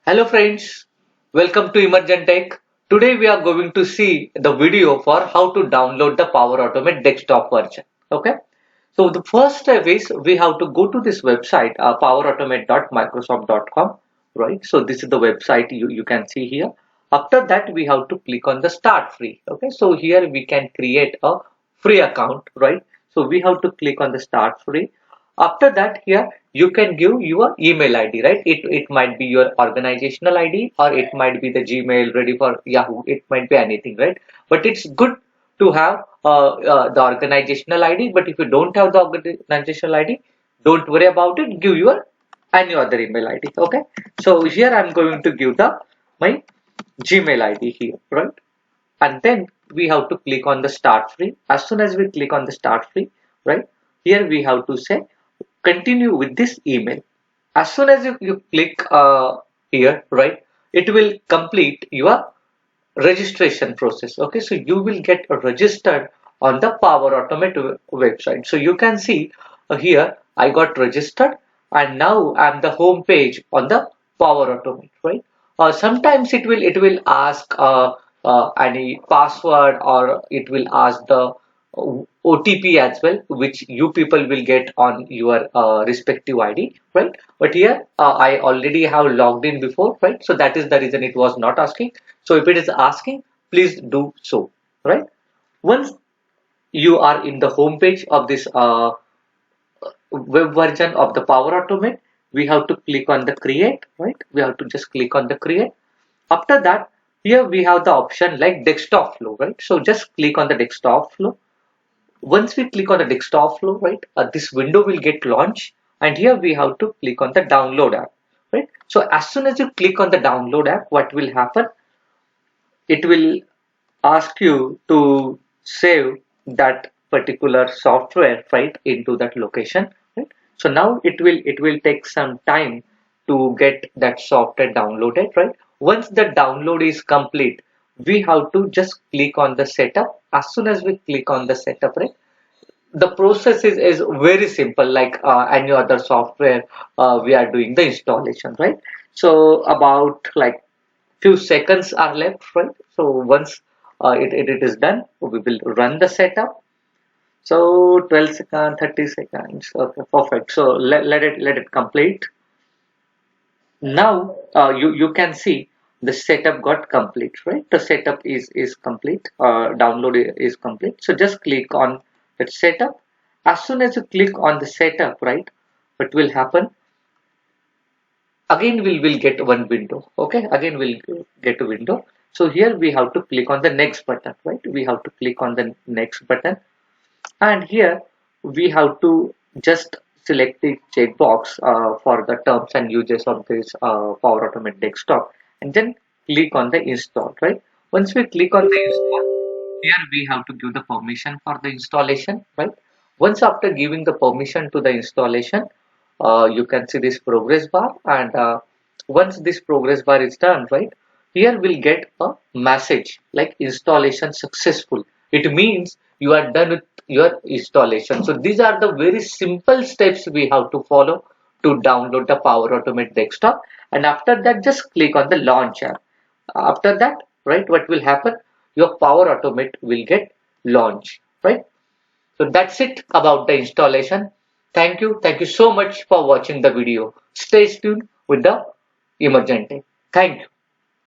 Hello friends, welcome to EmergenTeck. Today we are going to see the video for how to download the Power Automate desktop version. Okay, so the first step is we have to go to this website powerautomate.microsoft.com, right? So this is the website you can see here. After that we have to click on the start free. Okay, so here we can create a free account, right? So we have to click on the start free. After that, here you can give your email ID, right? It might be your organizational ID or it might be the Gmail ready for Yahoo. It might be anything, right? But it's good to have the organizational ID. But if you don't have the organizational ID, don't worry about it. Give your any other email ID. Okay. So here I'm going to give the my Gmail ID here, right? And then we have to click on the start free. As soon as we click on the start free, right? Here we have to say continue with this email. As soon as you click here, right, it will complete your registration process. Okay, so you will get registered on the Power Automate website. So you can see here I got registered and now I'm the home page on the Power Automate, right? Sometimes it will ask any password or it will ask the OTP as well, which you people will get on your respective ID, right? But here I already have logged in before, right? So that is the reason it was not asking. So if it is asking, please do so, right? Once you are in the home page of this web version of the Power Automate, we have to click on the create, right? We have to just click on the create. After that, here we have the option like desktop flow, right? So just click on the desktop flow. Once we click on the desktop flow, right, this window will get launched, and here we have to click on the download app, right? So as soon as you click on the download app, what will happen? It will ask you to save that particular software, right, into that location, right? So now it will take some time to get that software downloaded, right? Once the download is complete, we have to just click on the setup. As soon as we click on the setup, right, the process is very simple, like any other software. We are doing the installation, right? So about like few seconds are left, right? So once it is done, we will run the setup. So 12 seconds, 30 seconds. Okay, perfect. So let it complete. Now you can see the setup got complete, right? The setup is complete. Download is complete. So just click on that setup. As soon as you click on the setup, right, what will happen? Again we'll get one window. Okay, again we'll get a window. So here we have to click on the next button, right? We have to click on the next button, and here we have to just select the checkbox for the terms and uses of this Power Automate desktop, and then click on the install, right? Once we click on the install, here we have to give the permission for the installation, right? Once after giving the permission to the installation, you can see this progress bar, and once this progress bar is done, right, here we'll get a message like installation successful. It means you are done with your installation. So these are the very simple steps we have to follow to download the Power Automate desktop, and after that just click on the launch app. After that, right, what will happen? Your Power Automate will get launched, right? So that's it about the installation. Thank you. Thank you so much for watching the video. Stay tuned with the EmergenTeck. Thank you.